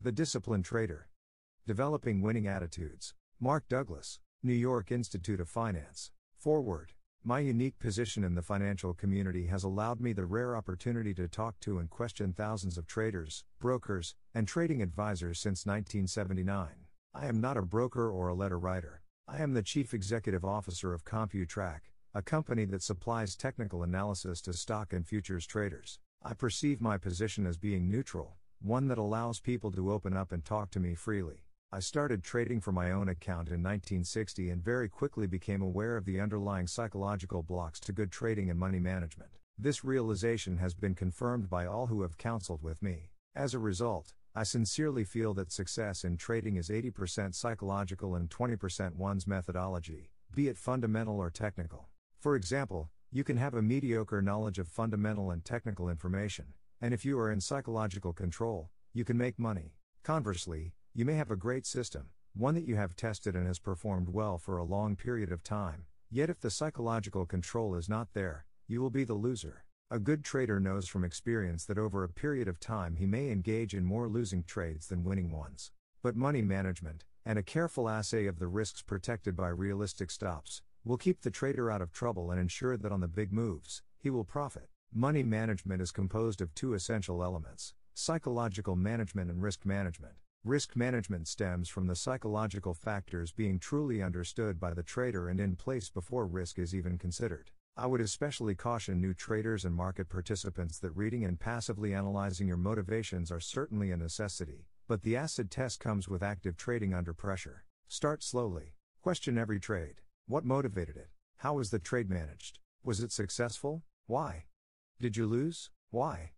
The Disciplined Trader. Developing Winning Attitudes. Mark Douglas, New York Institute of Finance. Foreword. My unique position in the financial community has allowed me the rare opportunity to talk to and question thousands of traders, brokers, and trading advisors since 1979. I am not a broker or a letter writer. I am the Chief Executive Officer of CompuTrack, a company that supplies technical analysis to stock and futures traders. I perceive my position as being neutral, one that allows people to open up and talk to me freely. I started trading for my own account in 1960 and very quickly became aware of the underlying psychological blocks to good trading and money management. This realization has been confirmed by all who have counseled with me. As a result, I sincerely feel that success in trading is 80% psychological and 20% one's methodology, be it fundamental or technical. For example, you can have a mediocre knowledge of fundamental and technical information, and if you are in psychological control, you can make money. Conversely, you may have a great system, one that you have tested and has performed well for a long period of time, yet if the psychological control is not there, you will be the loser. A good trader knows from experience that over a period of time he may engage in more losing trades than winning ones. But money management, and a careful assay of the risks protected by realistic stops, will keep the trader out of trouble and ensure that on the big moves, he will profit. Money management is composed of two essential elements: psychological management and risk management. Risk management stems from the psychological factors being truly understood by the trader and in place before risk is even considered. I would especially caution new traders and market participants that reading and passively analyzing your motivations are certainly a necessity, but the acid test comes with active trading under pressure. Start slowly. Question every trade. What motivated it? How was the trade managed? Was it successful? Why? Did you lose? Why?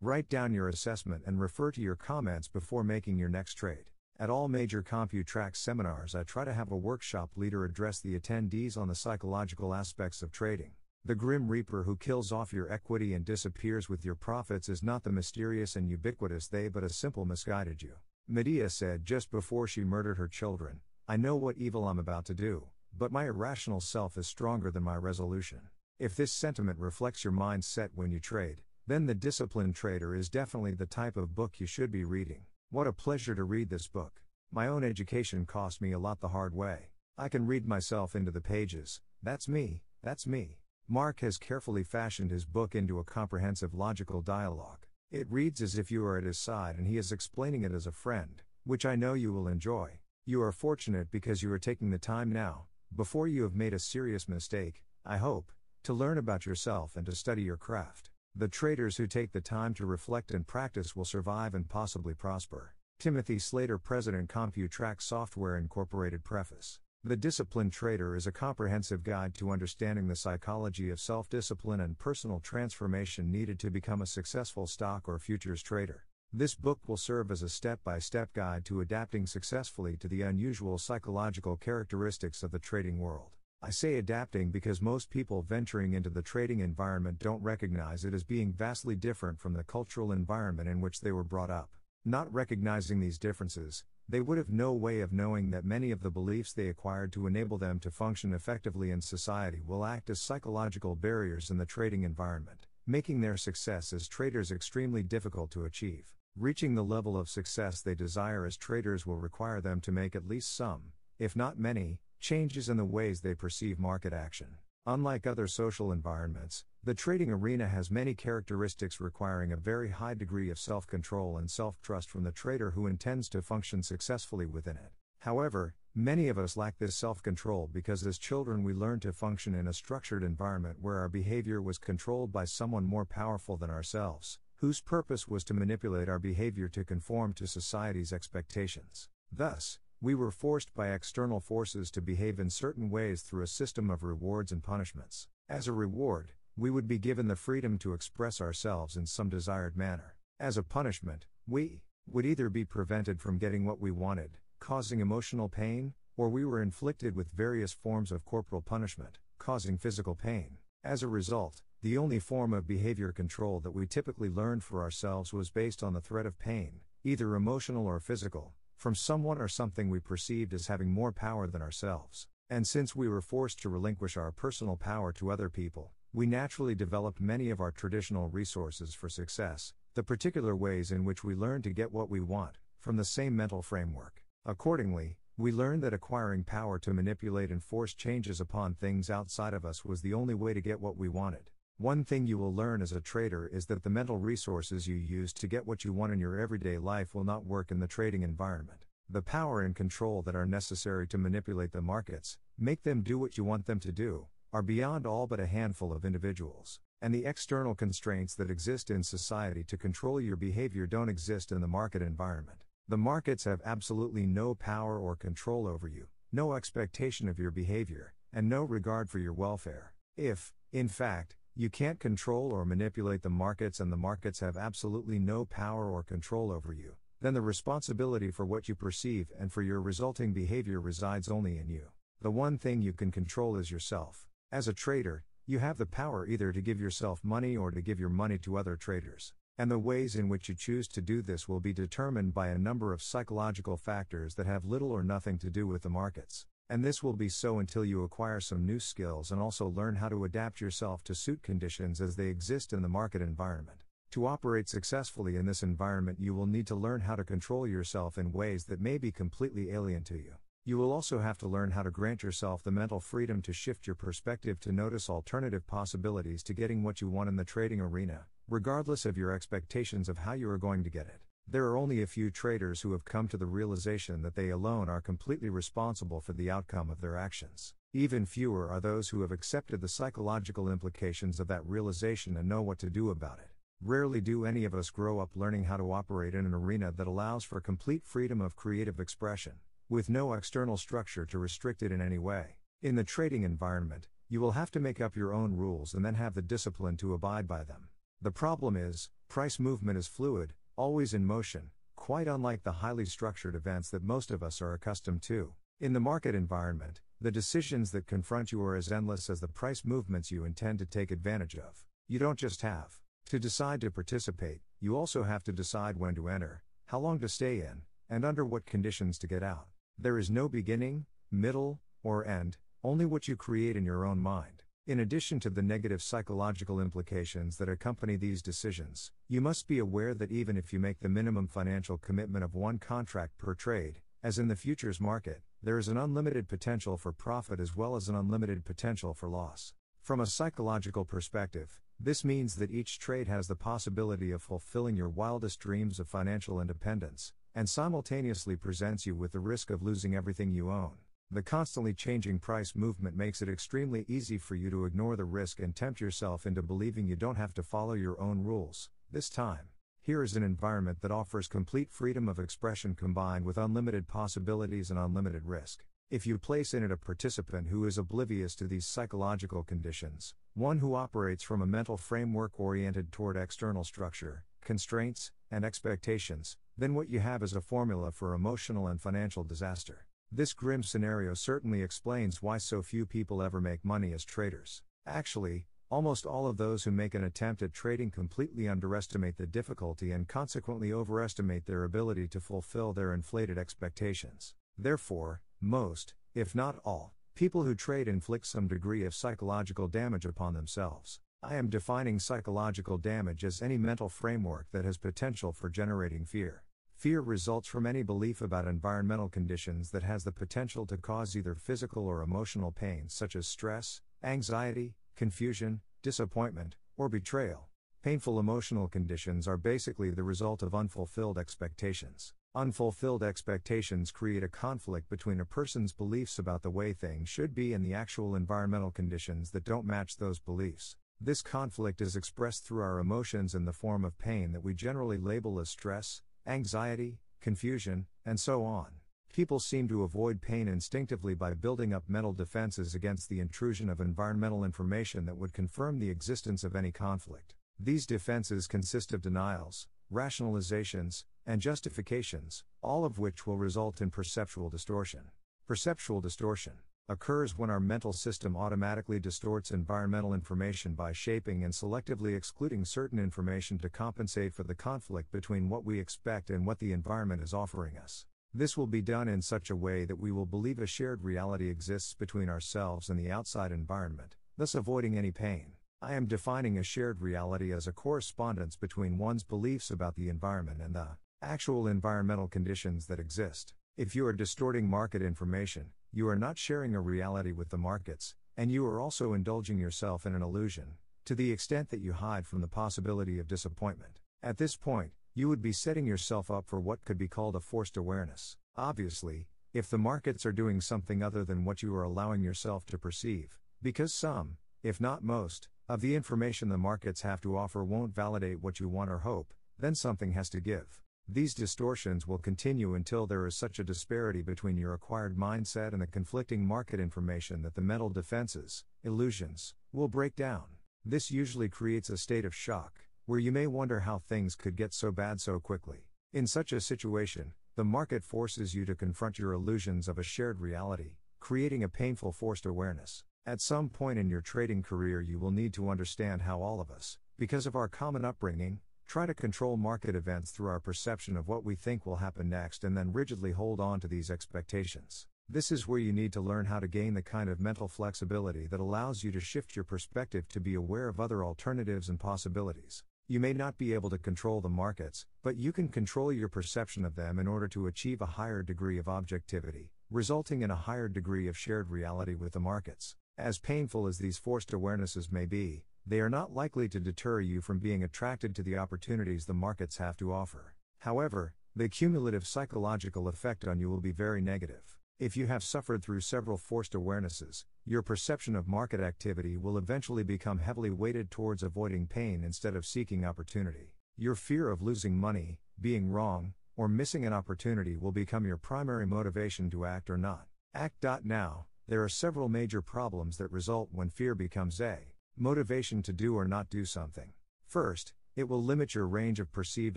Write down your assessment and refer to your comments before making your next trade. At all major CompuTrack seminars, I try to have a workshop leader address the attendees on the psychological aspects of trading. The Grim Reaper who kills off your equity and disappears with your profits is not the mysterious and ubiquitous they, but a simple misguided you. Medea said just before she murdered her children, "I know what evil I'm about to do, but my irrational self is stronger than my resolution." If this sentiment reflects your mindset when you trade, then The Disciplined Trader is definitely the type of book you should be reading. What a pleasure to read this book. My own education cost me a lot the hard way. I can read myself into the pages. That's me, that's me. Mark has carefully fashioned his book into a comprehensive logical dialogue. It reads as if you are at his side and he is explaining it as a friend, which I know you will enjoy. You are fortunate because you are taking the time now, before you have made a serious mistake, I hope, to learn about yourself and to study your craft. The traders who take the time to reflect and practice will survive and possibly prosper. Timothy Slater, President, CompuTrack Software Incorporated. Preface. The Disciplined Trader is a comprehensive guide to understanding the psychology of self-discipline and personal transformation needed to become a successful stock or futures trader. This book will serve as a step-by-step guide to adapting successfully to the unusual psychological characteristics of the trading world. I say adapting because most people venturing into the trading environment don't recognize it as being vastly different from the cultural environment in which they were brought up. Not recognizing these differences, they would have no way of knowing that many of the beliefs they acquired to enable them to function effectively in society will act as psychological barriers in the trading environment, making their success as traders extremely difficult to achieve. Reaching the level of success they desire as traders will require them to make at least some, if not many, changes in the ways they perceive market action. Unlike other social environments, the trading arena has many characteristics requiring a very high degree of self-control and self-trust from the trader who intends to function successfully within it. However, many of us lack this self-control because as children we learned to function in a structured environment where our behavior was controlled by someone more powerful than ourselves, whose purpose was to manipulate our behavior to conform to society's expectations. Thus, we were forced by external forces to behave in certain ways through a system of rewards and punishments. As a reward, we would be given the freedom to express ourselves in some desired manner. As a punishment, we would either be prevented from getting what we wanted, causing emotional pain, or we were inflicted with various forms of corporal punishment, causing physical pain. As a result, the only form of behavior control that we typically learned for ourselves was based on the threat of pain, either emotional or physical, from someone or something we perceived as having more power than ourselves. And since we were forced to relinquish our personal power to other people, we naturally developed many of our traditional resources for success, the particular ways in which we learn to get what we want, from the same mental framework. Accordingly, we learned that acquiring power to manipulate and force changes upon things outside of us was the only way to get what we wanted. One thing you will learn as a trader is that the mental resources you use to get what you want in your everyday life will not work in the trading environment. The power and control that are necessary to manipulate the markets, make them do what you want them to do, are beyond all but a handful of individuals. And the external constraints that exist in society to control your behavior don't exist in the market environment. The markets have absolutely no power or control over you, no expectation of your behavior, and no regard for your welfare. If, in fact, you can't control or manipulate the markets and the markets have absolutely no power or control over you, then the responsibility for what you perceive and for your resulting behavior resides only in you. The one thing you can control is yourself. As a trader, you have the power either to give yourself money or to give your money to other traders. And the ways in which you choose to do this will be determined by a number of psychological factors that have little or nothing to do with the markets. And this will be so until you acquire some new skills and also learn how to adapt yourself to suit conditions as they exist in the market environment. To operate successfully in this environment, you will need to learn how to control yourself in ways that may be completely alien to you. You will also have to learn how to grant yourself the mental freedom to shift your perspective to notice alternative possibilities to getting what you want in the trading arena, regardless of your expectations of how you are going to get it. There are only a few traders who have come to the realization that they alone are completely responsible for the outcome of their actions. Even fewer are those who have accepted the psychological implications of that realization and know what to do about it. Rarely do any of us grow up learning how to operate in an arena that allows for complete freedom of creative expression, with no external structure to restrict it in any way. In the trading environment, you will have to make up your own rules and then have the discipline to abide by them. The problem is, price movement is fluid, always in motion, quite unlike the highly structured events that most of us are accustomed to. In the market environment, the decisions that confront you are as endless as the price movements you intend to take advantage of. You don't just have to decide to participate, you also have to decide when to enter, how long to stay in, and under what conditions to get out. There is no beginning, middle, or end, only what you create in your own mind. In addition to the negative psychological implications that accompany these decisions, you must be aware that even if you make the minimum financial commitment of one contract per trade, as in the futures market, there is an unlimited potential for profit as well as an unlimited potential for loss. From a psychological perspective, this means that each trade has the possibility of fulfilling your wildest dreams of financial independence, and simultaneously presents you with the risk of losing everything you own. The constantly changing price movement makes it extremely easy for you to ignore the risk and tempt yourself into believing you don't have to follow your own rules. This time, here is an environment that offers complete freedom of expression combined with unlimited possibilities and unlimited risk. If you place in it a participant who is oblivious to these psychological conditions, one who operates from a mental framework oriented toward external structure, constraints, and expectations, then what you have is a formula for emotional and financial disaster. This grim scenario certainly explains why so few people ever make money as traders. Actually, almost all of those who make an attempt at trading completely underestimate the difficulty and consequently overestimate their ability to fulfill their inflated expectations. Therefore, most, if not all, people who trade inflict some degree of psychological damage upon themselves. I am defining psychological damage as any mental framework that has potential for generating fear. Fear results from any belief about environmental conditions that has the potential to cause either physical or emotional pain such as stress, anxiety, confusion, disappointment, or betrayal. Painful emotional conditions are basically the result of unfulfilled expectations. Unfulfilled expectations create a conflict between a person's beliefs about the way things should be and the actual environmental conditions that don't match those beliefs. This conflict is expressed through our emotions in the form of pain that we generally label as stress, anxiety, confusion, and so on. People seem to avoid pain instinctively by building up mental defenses against the intrusion of environmental information that would confirm the existence of any conflict. These defenses consist of denials, rationalizations, and justifications, all of which will result in perceptual distortion. Perceptual distortion occurs when our mental system automatically distorts environmental information by shaping and selectively excluding certain information to compensate for the conflict between what we expect and what the environment is offering us. This will be done in such a way that we will believe a shared reality exists between ourselves and the outside environment, thus avoiding any pain. I am defining a shared reality as a correspondence between one's beliefs about the environment and the Actual environmental conditions that exist. If you are distorting market information, you are not sharing a reality with the markets, and you are also indulging yourself in an illusion, to the extent that you hide from the possibility of disappointment. At this point, you would be setting yourself up for what could be called a forced awareness. Obviously, if the markets are doing something other than what you are allowing yourself to perceive, because some, if not most, of the information the markets have to offer won't validate what you want or hope, then something has to give. These distortions will continue until there is such a disparity between your acquired mindset and the conflicting market information that the mental defenses, illusions, will break down. This usually creates a state of shock, where you may wonder how things could get so bad so quickly. In such a situation, the market forces you to confront your illusions of a shared reality, creating a painful forced awareness. At some point in your trading career, you will need to understand how all of us, because of our common upbringing, try to control market events through our perception of what we think will happen next and then rigidly hold on to these expectations. This is where you need to learn how to gain the kind of mental flexibility that allows you to shift your perspective to be aware of other alternatives and possibilities. You may not be able to control the markets, but you can control your perception of them in order to achieve a higher degree of objectivity, resulting in a higher degree of shared reality with the markets. As painful as these forced awarenesses may be, they are not likely to deter you from being attracted to the opportunities the markets have to offer. However, the cumulative psychological effect on you will be very negative. If you have suffered through several forced awarenesses, your perception of market activity will eventually become heavily weighted towards avoiding pain instead of seeking opportunity. Your fear of losing money, being wrong, or missing an opportunity will become your primary motivation to act or not act. Now, there are several major problems that result when fear becomes a motivation to do or not do something. First, it will limit your range of perceived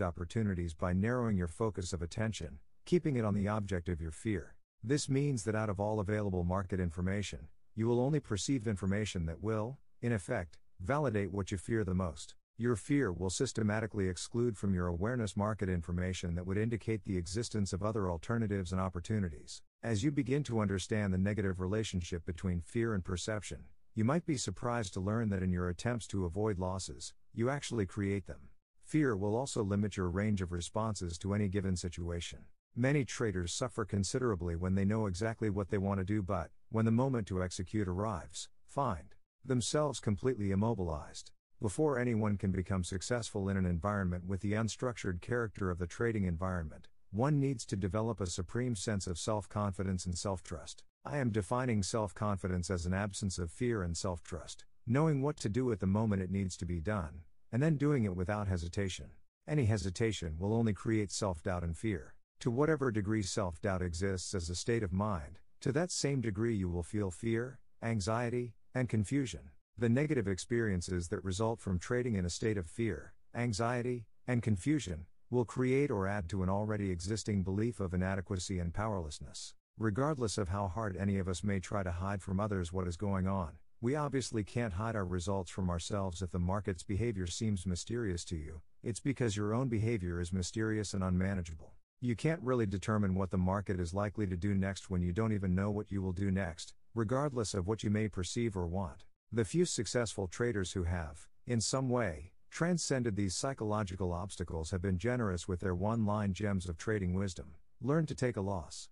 opportunities by narrowing your focus of attention, keeping it on the object of your fear. This means that out of all available market information, you will only perceive information that will, in effect, validate what you fear the most. Your fear will systematically exclude from your awareness market information that would indicate the existence of other alternatives and opportunities. As you begin to understand the negative relationship between fear and perception, you might be surprised to learn that in your attempts to avoid losses, you actually create them. Fear will also limit your range of responses to any given situation. Many traders suffer considerably when they know exactly what they want to do, but, when the moment to execute arrives, find themselves completely immobilized. Before anyone can become successful in an environment with the unstructured character of the trading environment, one needs to develop a supreme sense of self-confidence and self-trust. I am defining self-confidence as an absence of fear and self-trust, knowing what to do at the moment it needs to be done, and then doing it without hesitation. Any hesitation will only create self-doubt and fear. To whatever degree self-doubt exists as a state of mind, to that same degree you will feel fear, anxiety, and confusion. The negative experiences that result from trading in a state of fear, anxiety, and confusion will create or add to an already existing belief of inadequacy and powerlessness. Regardless of how hard any of us may try to hide from others what is going on, we obviously can't hide our results from ourselves. If the market's behavior seems mysterious to you, it's because your own behavior is mysterious and unmanageable. You can't really determine what the market is likely to do next when you don't even know what you will do next, regardless of what you may perceive or want. The few successful traders who have, in some way, transcended these psychological obstacles have been generous with their one-line gems of trading wisdom. Learn to take a loss.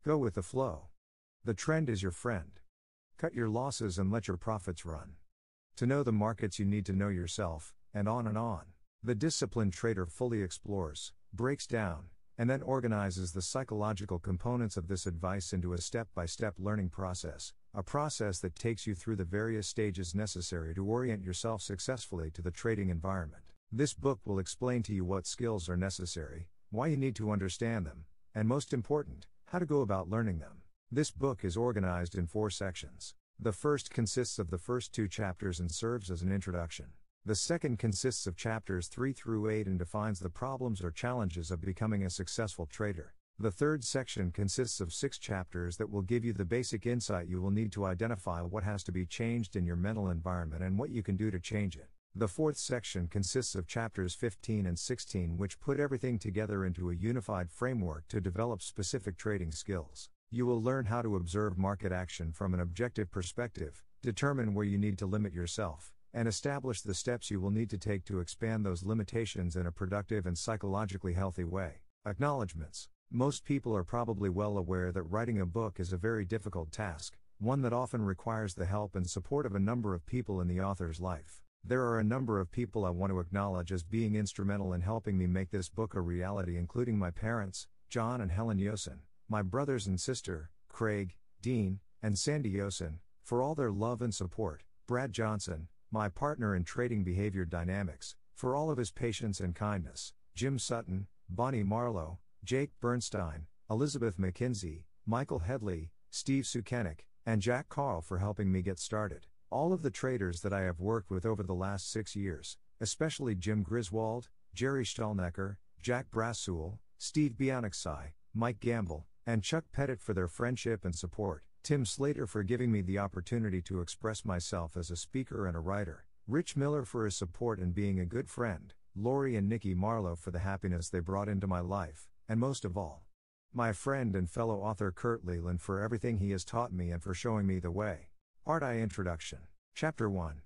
Go with the flow. The trend is your friend. Cut your losses and let your profits run. To know the markets you need to know yourself, and on and on. The disciplined trader fully explores, breaks down, and then organizes the psychological components of this advice into a step-by-step learning process, a process that takes you through the various stages necessary to orient yourself successfully to the trading environment. This book will explain to you what skills are necessary, why you need to understand them, and most important, how to go about learning them. This book is organized in 4 sections. The first consists of the first 2 chapters and serves as an introduction. The second consists of chapters 3 through 8 and defines the problems or challenges of becoming a successful trader. The third section consists of 6 chapters that will give you the basic insight you will need to identify what has to be changed in your mental environment and what you can do to change it. The fourth section consists of chapters 15 and 16, which put everything together into a unified framework to develop specific trading skills. You will learn how to observe market action from an objective perspective, determine where you need to limit yourself, and establish the steps you will need to take to expand those limitations in a productive and psychologically healthy way. Acknowledgements. Most people are probably well aware that writing a book is a very difficult task, one that often requires the help and support of a number of people in the author's life. There are a number of people I want to acknowledge as being instrumental in helping me make this book a reality, including my parents, John and Helen Yosin, my brothers and sister, Craig, Dean, and Sandy Yosin, for all their love and support, Brad Johnson, my partner in trading behavior dynamics, for all of his patience and kindness, Jim Sutton, Bonnie Marlowe, Jake Bernstein, Elizabeth McKinsey, Michael Headley, Steve Sukenik, and Jack Carl for helping me get started. All of the traders that I have worked with over the last 6 years, especially Jim Griswold, Jerry Stallnecker, Jack Brassoul, Steve Bianixai, Mike Gamble, and Chuck Pettit for their friendship and support, Tim Slater for giving me the opportunity to express myself as a speaker and a writer, Rich Miller for his support and being a good friend, Lori and Nikki Marlowe for the happiness they brought into my life, and most of all, my friend and fellow author Kurt Leland for everything he has taught me and for showing me the way. Introduction. Chapter 1.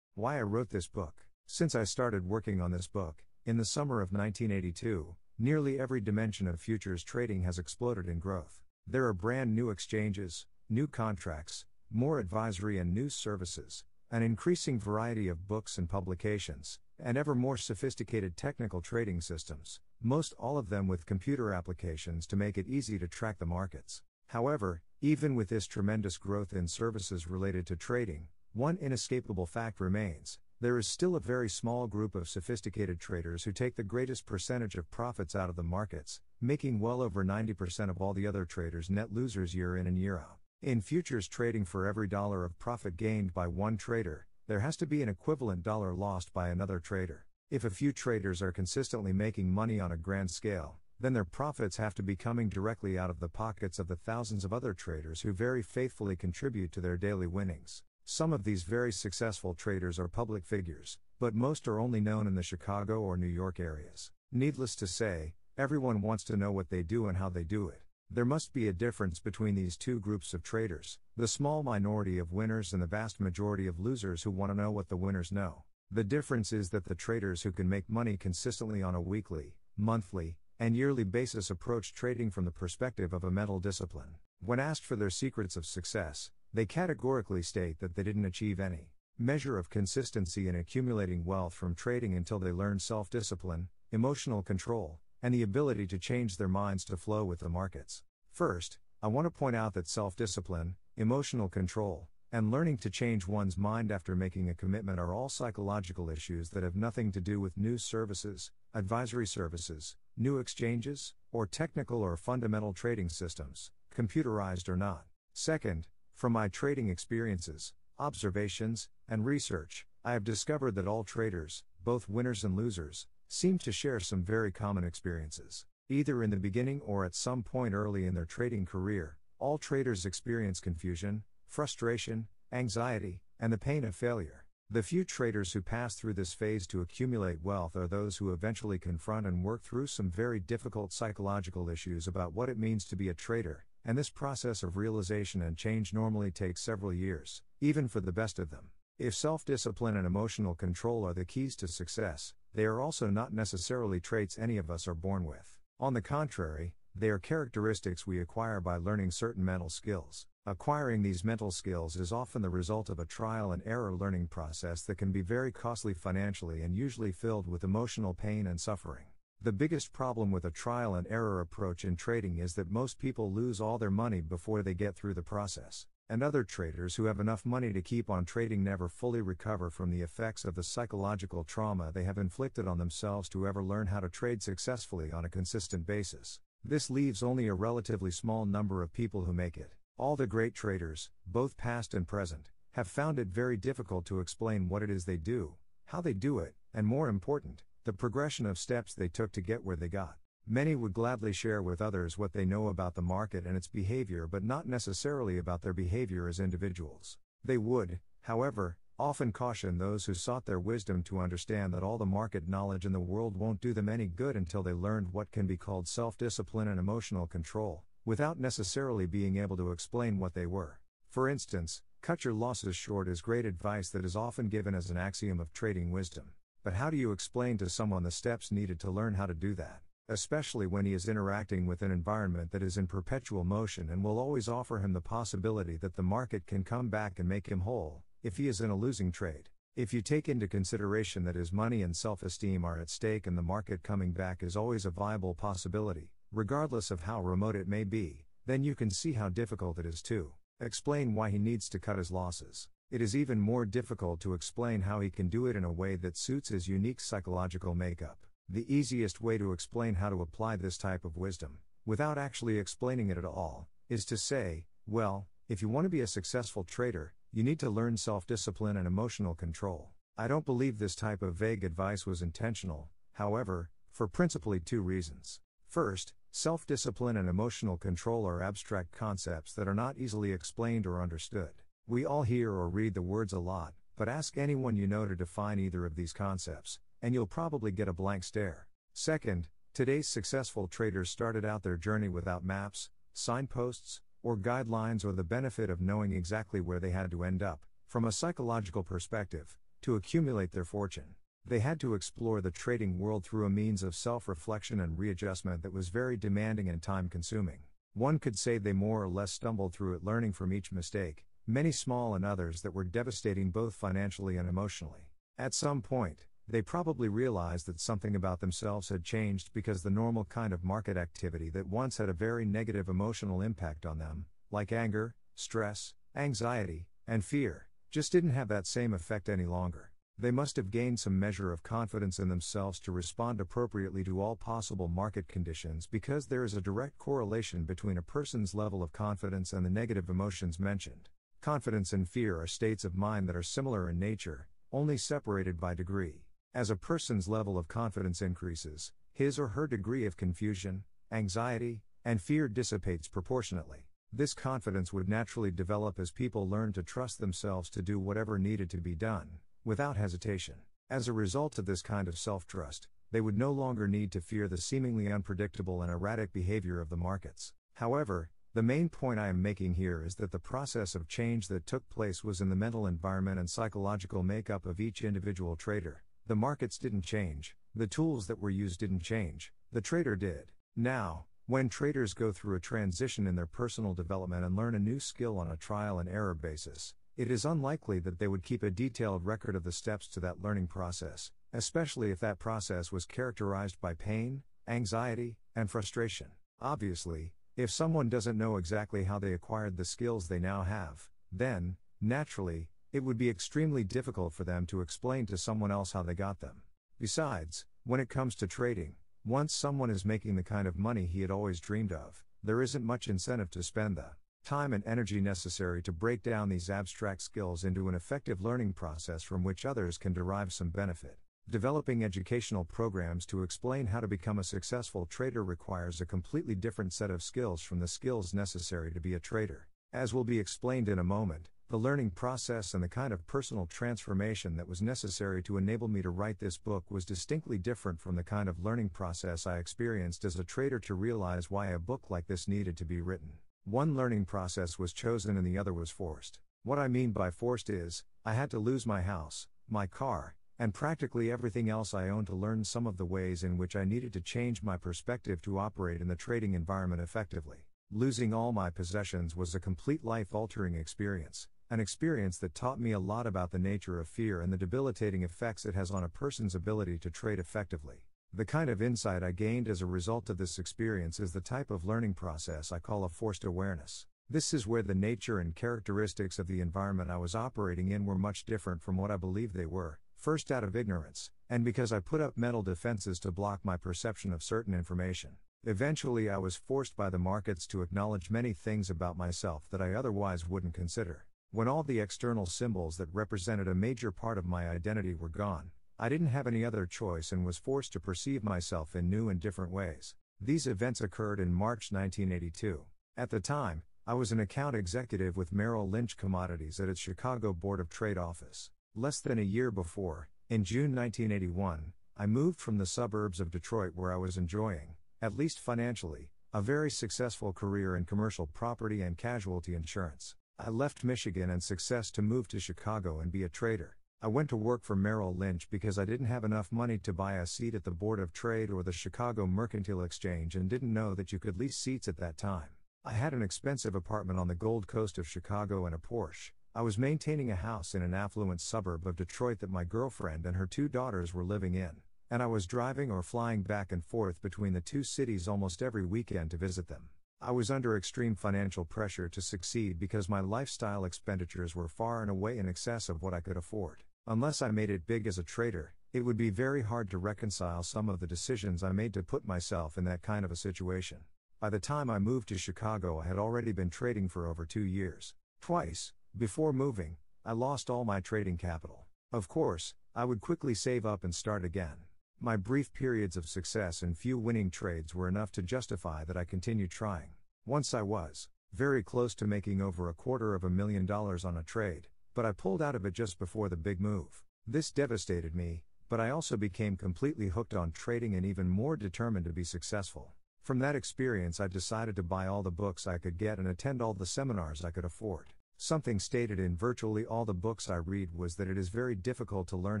Why I wrote this book. Since I started working on this book, in the summer of 1982, nearly every dimension of futures trading has exploded in growth. There are brand new exchanges, new contracts, more advisory and news services, an increasing variety of books and publications, and ever more sophisticated technical trading systems, most all of them with computer applications to make it easy to track the markets. However, even with this tremendous growth in services related to trading, one inescapable fact remains: there is still a very small group of sophisticated traders who take the greatest percentage of profits out of the markets, making well over 90% of all the other traders net losers year in and year out. In futures trading, for every dollar of profit gained by one trader, there has to be an equivalent dollar lost by another trader. If a few traders are consistently making money on a grand scale, then their profits have to be coming directly out of the pockets of the thousands of other traders who very faithfully contribute to their daily winnings. Some of these very successful traders are public figures, but most are only known in the Chicago or New York areas. Needless to say, everyone wants to know what they do and how they do it. There must be a difference between these two groups of traders, the small minority of winners and the vast majority of losers who want to know what the winners know. The difference is that the traders who can make money consistently on a weekly, monthly, and yearly basis approach trading from the perspective of a mental discipline. When asked for their secrets of success, they categorically state that they didn't achieve any measure of consistency in accumulating wealth from trading until they learned self-discipline, emotional control, and the ability to change their minds to flow with the markets. First, I want to point out that self-discipline, emotional control, and learning to change one's mind after making a commitment are all psychological issues that have nothing to do with news services, advisory services, new exchanges, or technical or fundamental trading systems, computerized or not. Second, from my trading experiences, observations, and research, I have discovered that all traders, both winners and losers, seem to share some very common experiences. Either in the beginning or at some point early in their trading career, all traders experience confusion, frustration, anxiety, and the pain of failure. The few traders who pass through this phase to accumulate wealth are those who eventually confront and work through some very difficult psychological issues about what it means to be a trader, and this process of realization and change normally takes several years, even for the best of them. If self-discipline and emotional control are the keys to success, they are also not necessarily traits any of us are born with. On the contrary, they are characteristics we acquire by learning certain mental skills. Acquiring these mental skills is often the result of a trial and error learning process that can be very costly financially and usually filled with emotional pain and suffering. The biggest problem with a trial and error approach in trading is that most people lose all their money before they get through the process, and other traders who have enough money to keep on trading never fully recover from the effects of the psychological trauma they have inflicted on themselves to ever learn how to trade successfully on a consistent basis. This leaves only a relatively small number of people who make it. All the great traders, both past and present, have found it very difficult to explain what it is they do, how they do it, and more important, the progression of steps they took to get where they got. Many would gladly share with others what they know about the market and its behavior, but not necessarily about their behavior as individuals. They would, however, often caution those who sought their wisdom to understand that all the market knowledge in the world won't do them any good until they learned what can be called self-discipline and emotional control, without necessarily being able to explain what they were. For instance, cut your losses short is great advice that is often given as an axiom of trading wisdom. But how do you explain to someone the steps needed to learn how to do that? especially when he is interacting with an environment that is in perpetual motion and will always offer him the possibility that the market can come back and make him whole, if he is in a losing trade. If you take into consideration that his money and self-esteem are at stake and the market coming back is always a viable possibility, regardless of how remote it may be, then you can see how difficult it is to explain why he needs to cut his losses. It is even more difficult to explain how he can do it in a way that suits his unique psychological makeup. The easiest way to explain how to apply this type of wisdom, without actually explaining it at all, is to say, well, if you want to be a successful trader, you need to learn self-discipline and emotional control. I don't believe this type of vague advice was intentional, however, for principally two reasons. First, self-discipline and emotional control are abstract concepts that are not easily explained or understood. We all hear or read the words a lot, but ask anyone you know to define either of these concepts, and you'll probably get a blank stare. Second, today's successful traders started out their journey without maps, signposts, or guidelines or the benefit of knowing exactly where they had to end up, from a psychological perspective, to accumulate their fortune. They had to explore the trading world through a means of self-reflection and readjustment that was very demanding and time-consuming. One could say they more or less stumbled through it, learning from each mistake, many small and others that were devastating both financially and emotionally. At some point, they probably realized that something about themselves had changed because the normal kind of market activity that once had a very negative emotional impact on them, like anger, stress, anxiety, and fear, just didn't have that same effect any longer. They must have gained some measure of confidence in themselves to respond appropriately to all possible market conditions, because there is a direct correlation between a person's level of confidence and the negative emotions mentioned. Confidence and fear are states of mind that are similar in nature, only separated by degree. As a person's level of confidence increases, his or her degree of confusion, anxiety, and fear dissipates proportionately. This confidence would naturally develop as people learn to trust themselves to do whatever needed to be done, without hesitation. As a result of this kind of self-trust, they would no longer need to fear the seemingly unpredictable and erratic behavior of the markets. However, the main point I am making here is that the process of change that took place was in the mental environment and psychological makeup of each individual trader. The markets didn't change, the tools that were used didn't change, the trader did. Now, when traders go through a transition in their personal development and learn a new skill on a trial and error basis, it is unlikely that they would keep a detailed record of the steps to that learning process, especially if that process was characterized by pain, anxiety, and frustration. Obviously, if someone doesn't know exactly how they acquired the skills they now have, then, naturally, it would be extremely difficult for them to explain to someone else how they got them. Besides, when it comes to trading, once someone is making the kind of money he had always dreamed of, there isn't much incentive to spend the time and energy necessary to break down these abstract skills into an effective learning process from which others can derive some benefit. Developing educational programs to explain how to become a successful trader requires a completely different set of skills from the skills necessary to be a trader. As will be explained in a moment, the learning process and the kind of personal transformation that was necessary to enable me to write this book was distinctly different from the kind of learning process I experienced as a trader to realize why a book like this needed to be written. One learning process was chosen and the other was forced. What I mean by forced is, I had to lose my house, my car, and practically everything else I owned to learn some of the ways in which I needed to change my perspective to operate in the trading environment effectively. Losing all my possessions was a complete life-altering experience, an experience that taught me a lot about the nature of fear and the debilitating effects it has on a person's ability to trade effectively. The kind of insight I gained as a result of this experience is the type of learning process I call a forced awareness. This is where the nature and characteristics of the environment I was operating in were much different from what I believed they were, first out of ignorance, and because I put up mental defenses to block my perception of certain information. Eventually I was forced by the markets to acknowledge many things about myself that I otherwise wouldn't consider. When all the external symbols that represented a major part of my identity were gone, I didn't have any other choice and was forced to perceive myself in new and different ways. These events occurred in March 1982. At the time, I was an account executive with Merrill Lynch Commodities at its Chicago Board of Trade office. Less than a year before, in June 1981, I moved from the suburbs of Detroit where I was enjoying, at least financially, a very successful career in commercial property and casualty insurance. I left Michigan and success to move to Chicago and be a trader. I went to work for Merrill Lynch because I didn't have enough money to buy a seat at the Board of Trade or the Chicago Mercantile Exchange and didn't know that you could lease seats at that time. I had an expensive apartment on the Gold Coast of Chicago and a Porsche. I was maintaining a house in an affluent suburb of Detroit that my girlfriend and her 2 daughters were living in, and I was driving or flying back and forth between the 2 cities almost every weekend to visit them. I was under extreme financial pressure to succeed because my lifestyle expenditures were far and away in excess of what I could afford. Unless I made it big as a trader, it would be very hard to reconcile some of the decisions I made to put myself in that kind of a situation. By the time I moved to Chicago, I had already been trading for over 2 years. Twice, before moving, I lost all my trading capital. Of course, I would quickly save up and start again. My brief periods of success and few winning trades were enough to justify that I continued trying. Once I was very close to making over $250,000 on a trade, but I pulled out of it just before the big move. This devastated me, but I also became completely hooked on trading and even more determined to be successful. From that experience, I decided to buy all the books I could get and attend all the seminars I could afford. Something stated in virtually all the books I read was that it is very difficult to learn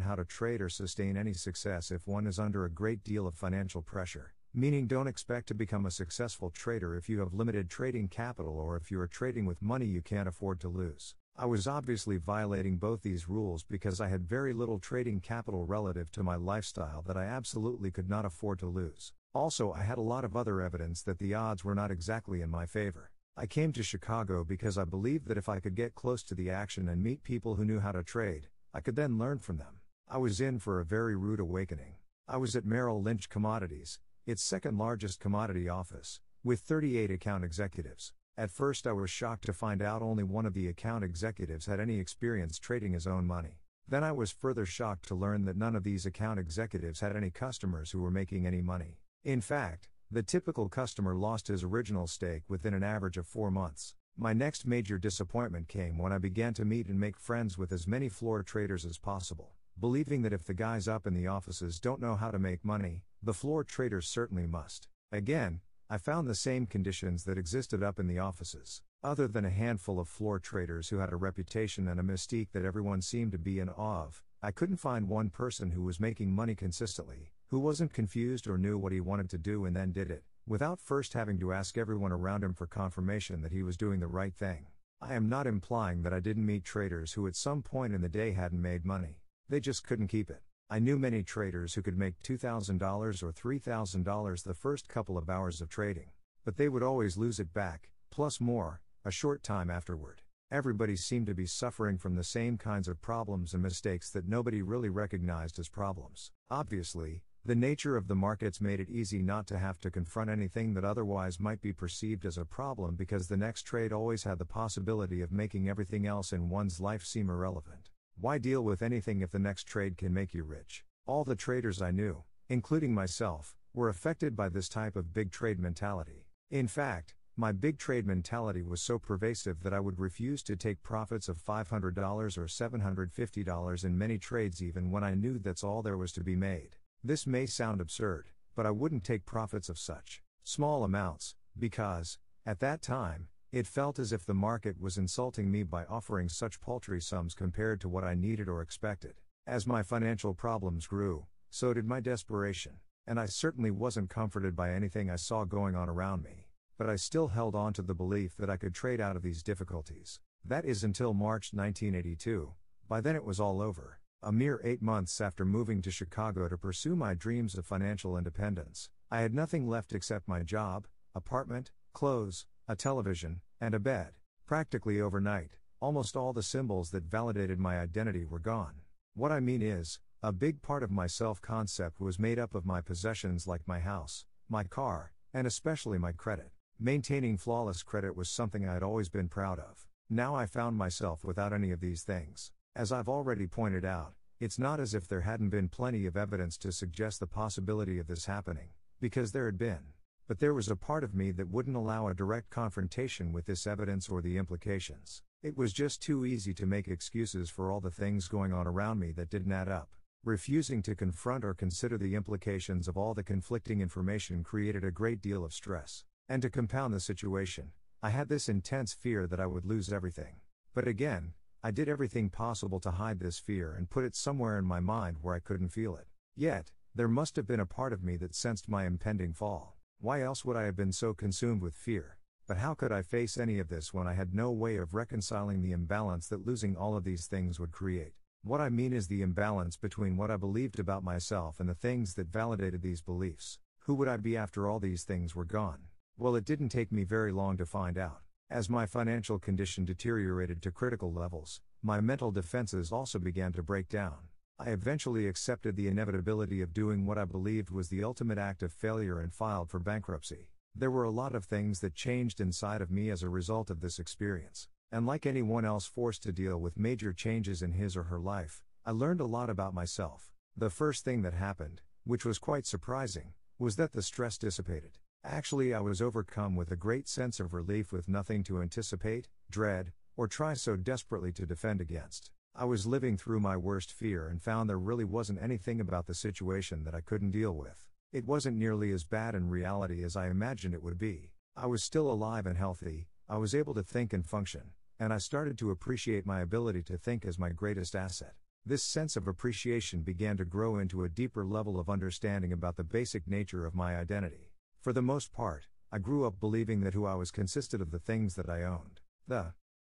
how to trade or sustain any success if one is under a great deal of financial pressure, meaning don't expect to become a successful trader if you have limited trading capital or if you are trading with money you can't afford to lose. I was obviously violating both these rules because I had very little trading capital relative to my lifestyle that I absolutely could not afford to lose. Also, I had a lot of other evidence that the odds were not exactly in my favor. I came to Chicago because I believed that if I could get close to the action and meet people who knew how to trade, I could then learn from them. I was in for a very rude awakening. I was at Merrill Lynch Commodities, its second largest commodity office, with 38 account executives. At first I was shocked to find out only one of the account executives had any experience trading his own money. Then I was further shocked to learn that none of these account executives had any customers who were making any money. In fact, the typical customer lost his original stake within an average of 4 months. My next major disappointment came when I began to meet and make friends with as many floor traders as possible, believing that if the guys up in the offices don't know how to make money, the floor traders certainly must. Again, I found the same conditions that existed up in the offices. Other than a handful of floor traders who had a reputation and a mystique that everyone seemed to be in awe of, I couldn't find one person who was making money consistently, who wasn't confused or knew what he wanted to do and then did it, without first having to ask everyone around him for confirmation that he was doing the right thing. I am not implying that I didn't meet traders who at some point in the day hadn't made money. They just couldn't keep it. I knew many traders who could make $2,000 or $3,000 the first couple of hours of trading, but they would always lose it back, plus more, a short time afterward. Everybody seemed to be suffering from the same kinds of problems and mistakes that nobody really recognized as problems. Obviously, the nature of the markets made it easy not to have to confront anything that otherwise might be perceived as a problem because the next trade always had the possibility of making everything else in one's life seem irrelevant. Why deal with anything if the next trade can make you rich? All the traders I knew, including myself, were affected by this type of big trade mentality. In fact, my big trade mentality was so pervasive that I would refuse to take profits of $500 or $750 in many trades even when I knew that's all there was to be made. This may sound absurd, but I wouldn't take profits of such small amounts, because, at that time, it felt as if the market was insulting me by offering such paltry sums compared to what I needed or expected. As my financial problems grew, so did my desperation, and I certainly wasn't comforted by anything I saw going on around me. But I still held on to the belief that I could trade out of these difficulties. That is until March 1982. By then it was all over. A mere 8 months after moving to Chicago to pursue my dreams of financial independence, I had nothing left except my job, apartment, clothes, a television, and a bed. Practically overnight, almost all the symbols that validated my identity were gone. What I mean is, a big part of my self-concept was made up of my possessions like my house, my car, and especially my credit. Maintaining flawless credit was something I had always been proud of. Now I found myself without any of these things. As I've already pointed out, it's not as if there hadn't been plenty of evidence to suggest the possibility of this happening, because there had been. But there was a part of me that wouldn't allow a direct confrontation with this evidence or the implications. It was just too easy to make excuses for all the things going on around me that didn't add up. Refusing to confront or consider the implications of all the conflicting information created a great deal of stress. And to compound the situation, I had this intense fear that I would lose everything. But again, I did everything possible to hide this fear and put it somewhere in my mind where I couldn't feel it. Yet, there must have been a part of me that sensed my impending fall. Why else would I have been so consumed with fear? But how could I face any of this when I had no way of reconciling the imbalance that losing all of these things would create? What I mean is the imbalance between what I believed about myself and the things that validated these beliefs. Who would I be after all these things were gone? Well, it didn't take me very long to find out. As my financial condition deteriorated to critical levels, my mental defenses also began to break down. I eventually accepted the inevitability of doing what I believed was the ultimate act of failure and filed for bankruptcy. There were a lot of things that changed inside of me as a result of this experience. And like anyone else forced to deal with major changes in his or her life, I learned a lot about myself. The first thing that happened, which was quite surprising, was that the stress dissipated. Actually, I was overcome with a great sense of relief with nothing to anticipate, dread, or try so desperately to defend against. I was living through my worst fear and found there really wasn't anything about the situation that I couldn't deal with. It wasn't nearly as bad in reality as I imagined it would be. I was still alive and healthy, I was able to think and function, and I started to appreciate my ability to think as my greatest asset. This sense of appreciation began to grow into a deeper level of understanding about the basic nature of my identity. For the most part, I grew up believing that who I was consisted of the things that I owned. The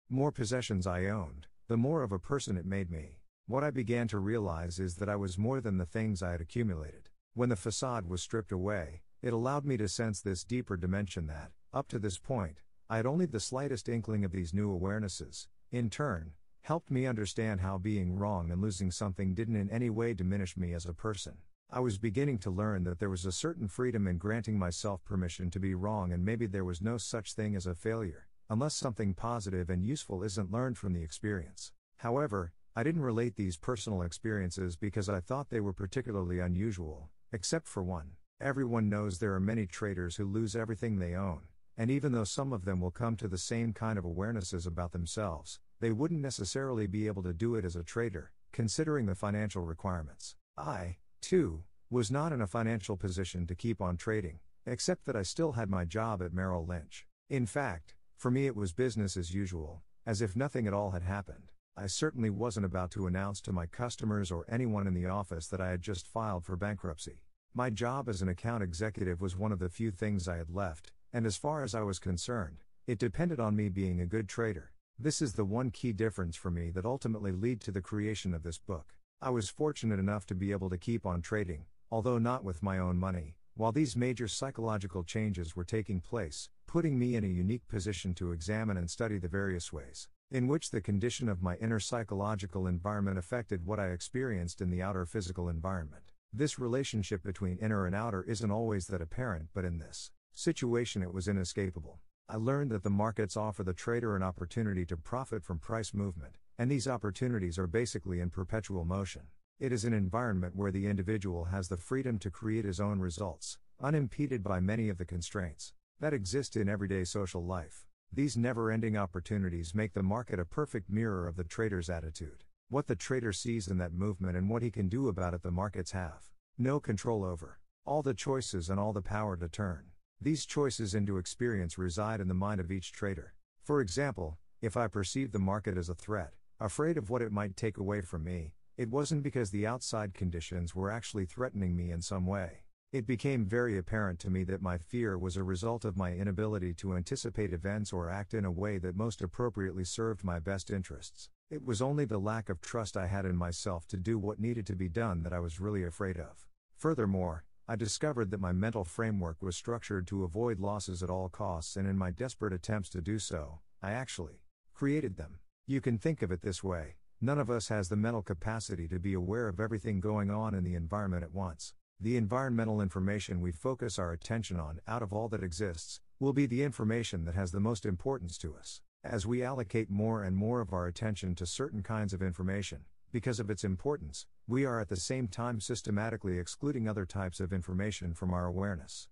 more possessions I owned, the more of a person it made me. What I began to realize is that I was more than the things I had accumulated. When the facade was stripped away, it allowed me to sense this deeper dimension that, up to this point, I had only the slightest inkling of. These new awarenesses, in turn, helped me understand how being wrong and losing something didn't in any way diminish me as a person. I was beginning to learn that there was a certain freedom in granting myself permission to be wrong, and maybe there was no such thing as a failure, unless something positive and useful isn't learned from the experience. However, I didn't relate these personal experiences because I thought they were particularly unusual, except for one. Everyone knows there are many traders who lose everything they own, and even though some of them will come to the same kind of awarenesses about themselves, they wouldn't necessarily be able to do it as a trader, considering the financial requirements. I, too, was not in a financial position to keep on trading, except that I still had my job at Merrill Lynch. In fact, for me it was business as usual, as if nothing at all had happened. I certainly wasn't about to announce to my customers or anyone in the office that I had just filed for bankruptcy. My job as an account executive was one of the few things I had left, and as far as I was concerned, it depended on me being a good trader. This is the one key difference for me that ultimately led to the creation of this book. I was fortunate enough to be able to keep on trading, although not with my own money, while these major psychological changes were taking place, putting me in a unique position to examine and study the various ways in which the condition of my inner psychological environment affected what I experienced in the outer physical environment. This relationship between inner and outer isn't always that apparent, but in this situation it was inescapable. I learned that the markets offer the trader an opportunity to profit from price movement, and these opportunities are basically in perpetual motion. It is an environment where the individual has the freedom to create his own results, unimpeded by many of the constraints that exist in everyday social life. These never-ending opportunities make the market a perfect mirror of the trader's attitude. What the trader sees in that movement and what he can do about it, the markets have no control over. All the choices and all the power to turn these choices into experience reside in the mind of each trader. For example, if I perceived the market as a threat, afraid of what it might take away from me, it wasn't because the outside conditions were actually threatening me in some way. It became very apparent to me that my fear was a result of my inability to anticipate events or act in a way that most appropriately served my best interests. It was only the lack of trust I had in myself to do what needed to be done that I was really afraid of. Furthermore, I discovered that my mental framework was structured to avoid losses at all costs, and in my desperate attempts to do so, I actually created them. You can think of it this way: none of us has the mental capacity to be aware of everything going on in the environment at once. The environmental information we focus our attention on, out of all that exists, will be the information that has the most importance to us. As we allocate more and more of our attention to certain kinds of information, because of its importance, we are at the same time systematically excluding other types of information from our awareness.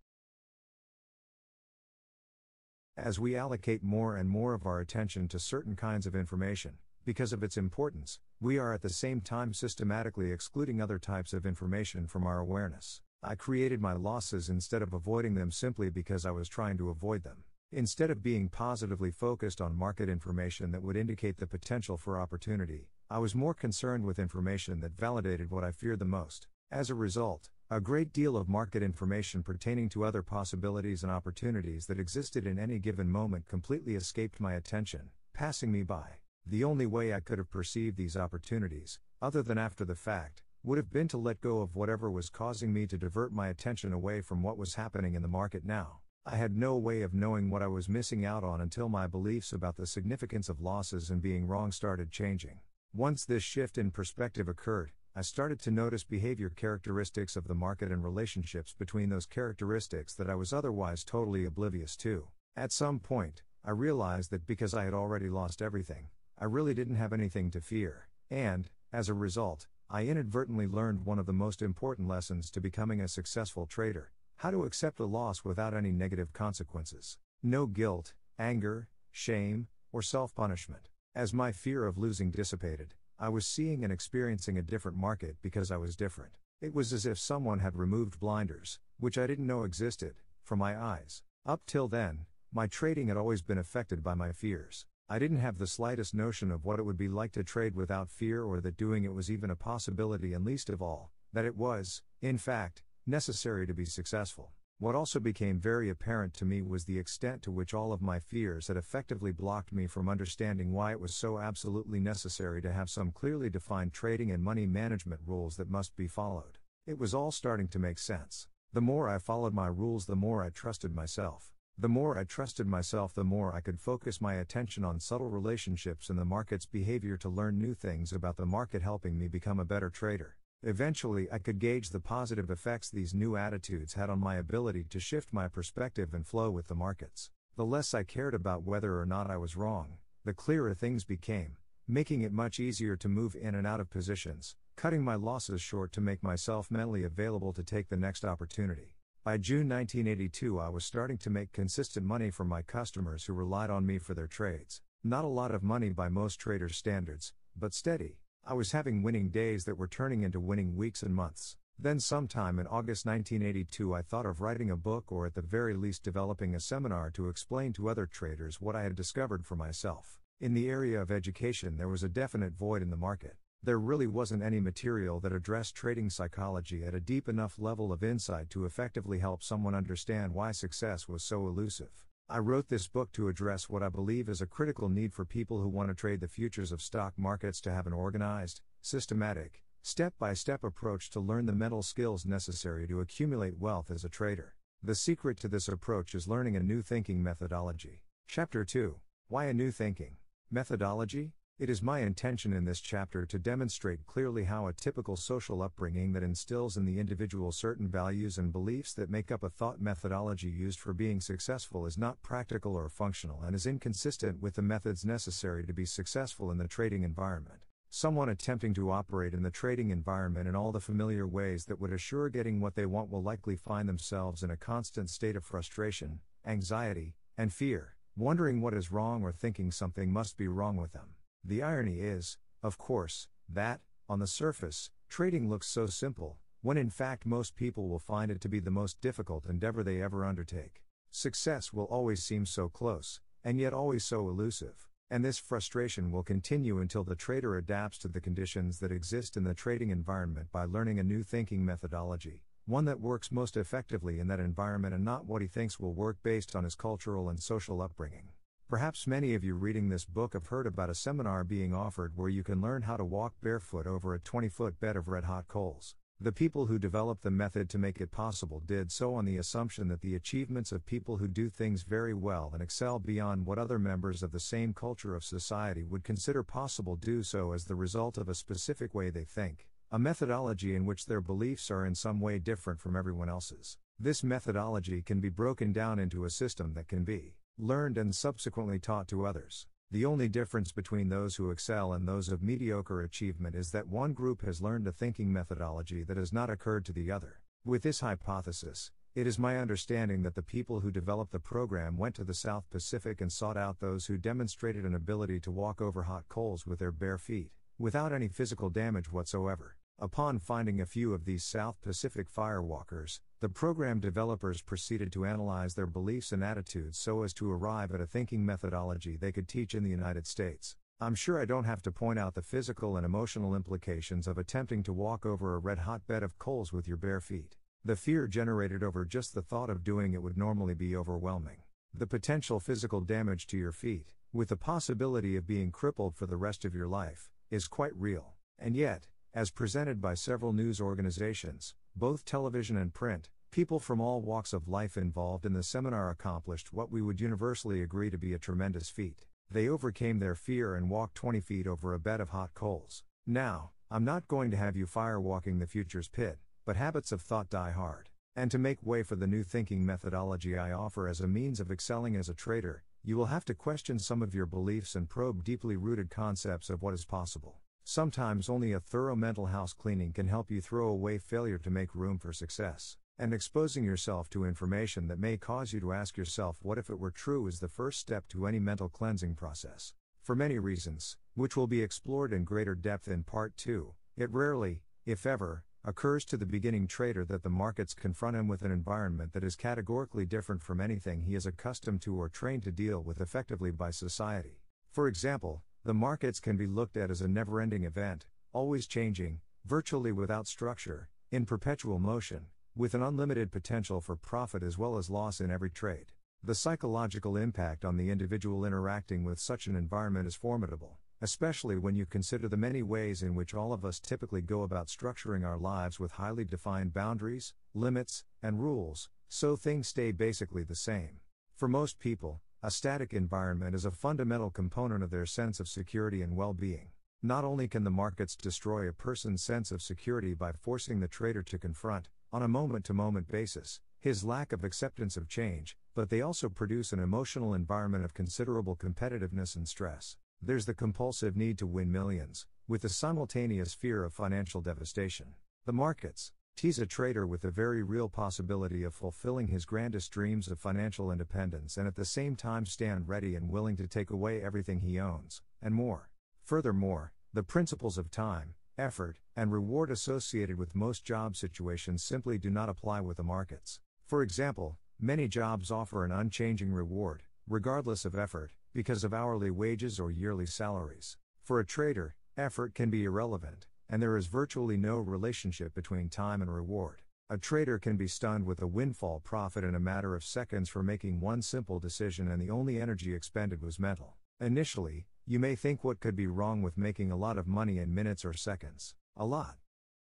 As we allocate more and more of our attention to certain kinds of information, because of its importance, we are at the same time systematically excluding other types of information from our awareness. I created my losses instead of avoiding them simply because I was trying to avoid them. Instead of being positively focused on market information that would indicate the potential for opportunity, I was more concerned with information that validated what I feared the most. As a result, a great deal of market information pertaining to other possibilities and opportunities that existed in any given moment completely escaped my attention, passing me by. The only way I could have perceived these opportunities, other than after the fact, would have been to let go of whatever was causing me to divert my attention away from what was happening in the market now. I had no way of knowing what I was missing out on until my beliefs about the significance of losses and being wrong started changing. Once this shift in perspective occurred, I started to notice behavior characteristics of the market and relationships between those characteristics that I was otherwise totally oblivious to. At some point, I realized that because I had already lost everything, I really didn't have anything to fear, and, as a result, I inadvertently learned one of the most important lessons to becoming a successful trader: how to accept a loss without any negative consequences. No guilt, anger, shame, or self-punishment. As my fear of losing dissipated, I was seeing and experiencing a different market because I was different. It was as if someone had removed blinders, which I didn't know existed, from my eyes. Up till then, my trading had always been affected by my fears. I didn't have the slightest notion of what it would be like to trade without fear, or that doing it was even a possibility, and least of all, that it was, in fact, necessary to be successful. What also became very apparent to me was the extent to which all of my fears had effectively blocked me from understanding why it was so absolutely necessary to have some clearly defined trading and money management rules that must be followed. It was all starting to make sense. The more I followed my rules, the more I trusted myself. The more I trusted myself, the more I could focus my attention on subtle relationships in the market's behavior to learn new things about the market, helping me become a better trader. Eventually, I could gauge the positive effects these new attitudes had on my ability to shift my perspective and flow with the markets. The less I cared about whether or not I was wrong, the clearer things became, making it much easier to move in and out of positions, cutting my losses short to make myself mentally available to take the next opportunity. By June 1982, I was starting to make consistent money from my customers who relied on me for their trades. Not a lot of money by most traders' standards, but steady. I was having winning days that were turning into winning weeks and months. Then sometime in August 1982, I thought of writing a book, or at the very least developing a seminar to explain to other traders what I had discovered for myself. In the area of education, there was a definite void in the market. There really wasn't any material that addressed trading psychology at a deep enough level of insight to effectively help someone understand why success was so elusive. I wrote this book to address what I believe is a critical need for people who want to trade the futures of stock markets: to have an organized, systematic, step-by-step approach to learn the mental skills necessary to accumulate wealth as a trader. The secret to this approach is learning a new thinking methodology. Chapter 2. Why a new thinking methodology? It is my intention in this chapter to demonstrate clearly how a typical social upbringing that instills in the individual certain values and beliefs that make up a thought methodology used for being successful is not practical or functional, and is inconsistent with the methods necessary to be successful in the trading environment. Someone attempting to operate in the trading environment in all the familiar ways that would assure getting what they want will likely find themselves in a constant state of frustration, anxiety, and fear, wondering what is wrong or thinking something must be wrong with them. The irony is, of course, that, on the surface, trading looks so simple, when in fact most people will find it to be the most difficult endeavor they ever undertake. Success will always seem so close, and yet always so elusive, and this frustration will continue until the trader adapts to the conditions that exist in the trading environment by learning a new thinking methodology, one that works most effectively in that environment and not what he thinks will work based on his cultural and social upbringing. Perhaps many of you reading this book have heard about a seminar being offered where you can learn how to walk barefoot over a 20-foot bed of red-hot coals. The people who developed the method to make it possible did so on the assumption that the achievements of people who do things very well and excel beyond what other members of the same culture of society would consider possible do so as the result of a specific way they think, a methodology in which their beliefs are in some way different from everyone else's. This methodology can be broken down into a system that can be learned and subsequently taught to others. The only difference between those who excel and those of mediocre achievement is that one group has learned a thinking methodology that has not occurred to the other. With this hypothesis, it is my understanding that the people who developed the program went to the South Pacific and sought out those who demonstrated an ability to walk over hot coals with their bare feet, without any physical damage whatsoever. Upon finding a few of these South Pacific firewalkers, the program developers proceeded to analyze their beliefs and attitudes so as to arrive at a thinking methodology they could teach in the United States. I'm sure I don't have to point out the physical and emotional implications of attempting to walk over a red-hot bed of coals with your bare feet. The fear generated over just the thought of doing it would normally be overwhelming. The potential physical damage to your feet, with the possibility of being crippled for the rest of your life, is quite real. And yet, as presented by several news organizations, both television and print, people from all walks of life involved in the seminar accomplished what we would universally agree to be a tremendous feat. They overcame their fear and walked 20 feet over a bed of hot coals. Now, I'm not going to have you firewalking the future's pit, but habits of thought die hard. And to make way for the new thinking methodology I offer as a means of excelling as a trader, you will have to question some of your beliefs and probe deeply rooted concepts of what is possible. Sometimes only a thorough mental house cleaning can help you throw away failure to make room for success. And exposing yourself to information that may cause you to ask yourself what if it were true is the first step to any mental cleansing process. For many reasons, which will be explored in greater depth in Part 2, it rarely, if ever, occurs to the beginning trader that the markets confront him with an environment that is categorically different from anything he is accustomed to or trained to deal with effectively by society. For example, the markets can be looked at as a never-ending event, always changing, virtually without structure, in perpetual motion, with an unlimited potential for profit as well as loss in every trade. The psychological impact on the individual interacting with such an environment is formidable, especially when you consider the many ways in which all of us typically go about structuring our lives with highly defined boundaries, limits, and rules, so things stay basically the same. For most people, a static environment is a fundamental component of their sense of security and well-being. Not only can the markets destroy a person's sense of security by forcing the trader to confront, on a moment-to-moment basis, his lack of acceptance of change, but they also produce an emotional environment of considerable competitiveness and stress. There's the compulsive need to win millions, with the simultaneous fear of financial devastation. The markets tease a trader with the very real possibility of fulfilling his grandest dreams of financial independence and at the same time stand ready and willing to take away everything he owns, and more. Furthermore, the principles of time, effort, and reward associated with most job situations simply do not apply with the markets. For example, many jobs offer an unchanging reward, regardless of effort, because of hourly wages or yearly salaries. For a trader, effort can be irrelevant, and there is virtually no relationship between time and reward. A trader can be stunned with a windfall profit in a matter of seconds for making one simple decision and the only energy expended was mental. Initially, you may think what could be wrong with making a lot of money in minutes or seconds? A lot.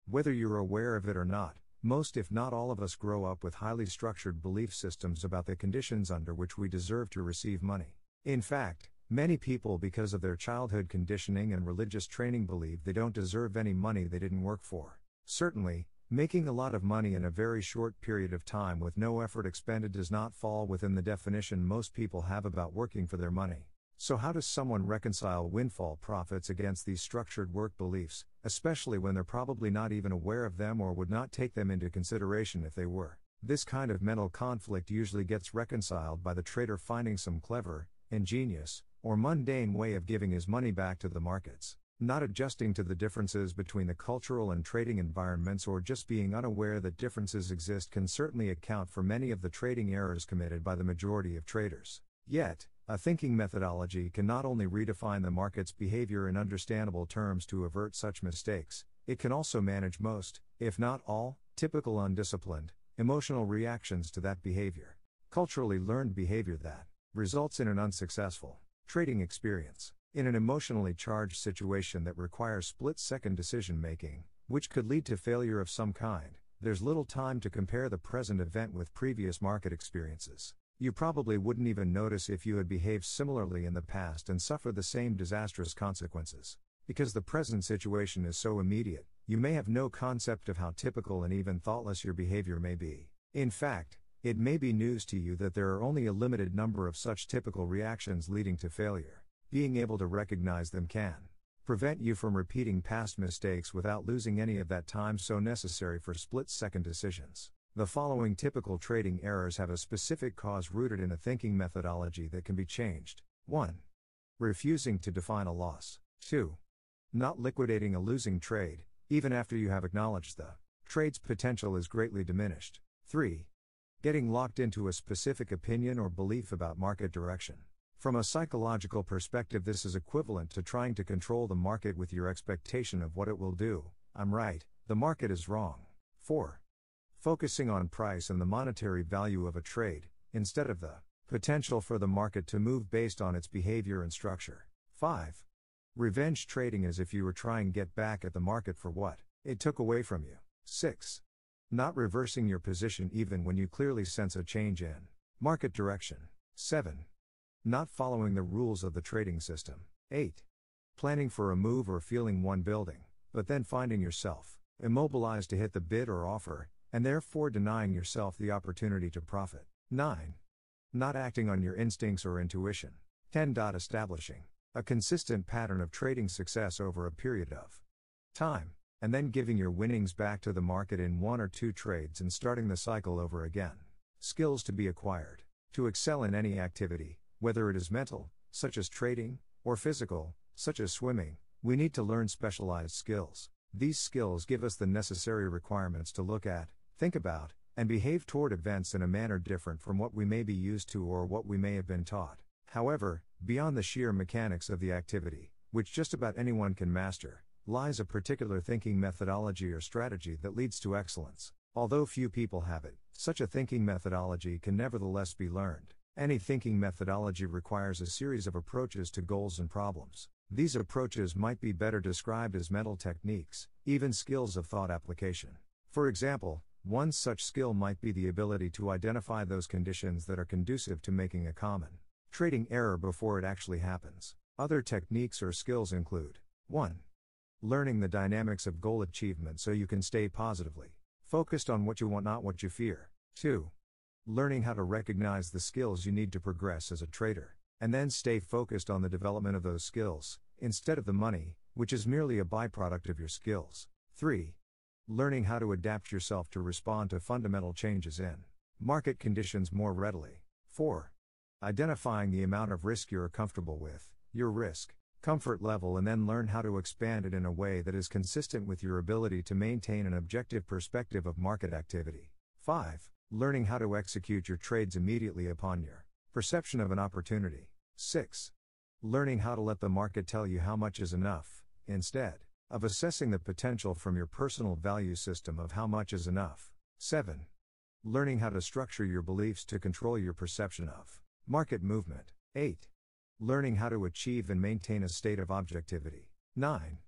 Whether you're aware of it or not, most if not all of us grow up with highly structured belief systems about the conditions under which we deserve to receive money. In fact, many people, because of their childhood conditioning and religious training, believe they don't deserve any money they didn't work for. Certainly, making a lot of money in a very short period of time with no effort expended does not fall within the definition most people have about working for their money. So how does someone reconcile windfall profits against these structured work beliefs, especially when they're probably not even aware of them or would not take them into consideration if they were? This kind of mental conflict usually gets reconciled by the trader finding some clever, ingenious, or mundane way of giving his money back to the markets, not adjusting to the differences between the cultural and trading environments or just being unaware that differences exist can certainly account for many of the trading errors committed by the majority of traders. Yet, a thinking methodology can not only redefine the market's behavior in understandable terms to avert such mistakes, it can also manage most, if not all, typical undisciplined, emotional reactions to that behavior. Culturally learned behavior that results in an unsuccessful trading experience. In an emotionally charged situation that requires split-second decision-making, which could lead to failure of some kind, there's little time to compare the present event with previous market experiences. You probably wouldn't even notice if you had behaved similarly in the past and suffered the same disastrous consequences. Because the present situation is so immediate, you may have no concept of how typical and even thoughtless your behavior may be. In fact, it may be news to you that there are only a limited number of such typical reactions leading to failure. Being able to recognize them can prevent you from repeating past mistakes without losing any of that time so necessary for split-second decisions. The following typical trading errors have a specific cause rooted in a thinking methodology that can be changed. 1. Refusing to define a loss. 2. Not liquidating a losing trade, even after you have acknowledged the trade's potential is greatly diminished. 3. Getting locked into a specific opinion or belief about market direction. From a psychological perspective, this is equivalent to trying to control the market with your expectation of what it will do. I'm right, the market is wrong. 4. Focusing on price and the monetary value of a trade, instead of the potential for the market to move based on its behavior and structure. 5. Revenge trading, as if you were trying to get back at the market for what it took away from you. 6. Not reversing your position even when you clearly sense a change in market direction. 7. Not following the rules of the trading system. 8. Planning for a move or feeling one building, but then finding yourself immobilized to hit the bid or offer, and therefore denying yourself the opportunity to profit. 9. Not acting on your instincts or intuition. 10. Establishing a consistent pattern of trading success over a period of time, and then giving your winnings back to the market in 1 or 2 trades and starting the cycle over again. Skills to be acquired. To excel in any activity, whether it is mental, such as trading, or physical, such as swimming, we need to learn specialized skills. These skills give us the necessary requirements to look at, think about, and behave toward events in a manner different from what we may be used to or what we may have been taught. However, beyond the sheer mechanics of the activity, which just about anyone can master, lies a particular thinking methodology or strategy that leads to excellence. Although few people have it, such a thinking methodology can nevertheless be learned. Any thinking methodology requires a series of approaches to goals and problems. These approaches might be better described as mental techniques, even skills of thought application. For example, one such skill might be the ability to identify those conditions that are conducive to making a common trading error before it actually happens. Other techniques or skills include 1. Learning the dynamics of goal achievement so you can stay positively focused on what you want, not what you fear. 2. Learning how to recognize the skills you need to progress as a trader, and then stay focused on the development of those skills, instead of the money, which is merely a byproduct of your skills. 3. Learning how to adapt yourself to respond to fundamental changes in market conditions more readily. 4. Identifying the amount of risk you're comfortable with, your risk comfort level, and then learn how to expand it in a way that is consistent with your ability to maintain an objective perspective of market activity. 5. Learning how to execute your trades immediately upon your perception of an opportunity. 6. Learning how to let the market tell you how much is enough, instead of assessing the potential from your personal value system of how much is enough. 7. Learning how to structure your beliefs to control your perception of market movement. 8. Learning how to achieve and maintain a state of objectivity. 9.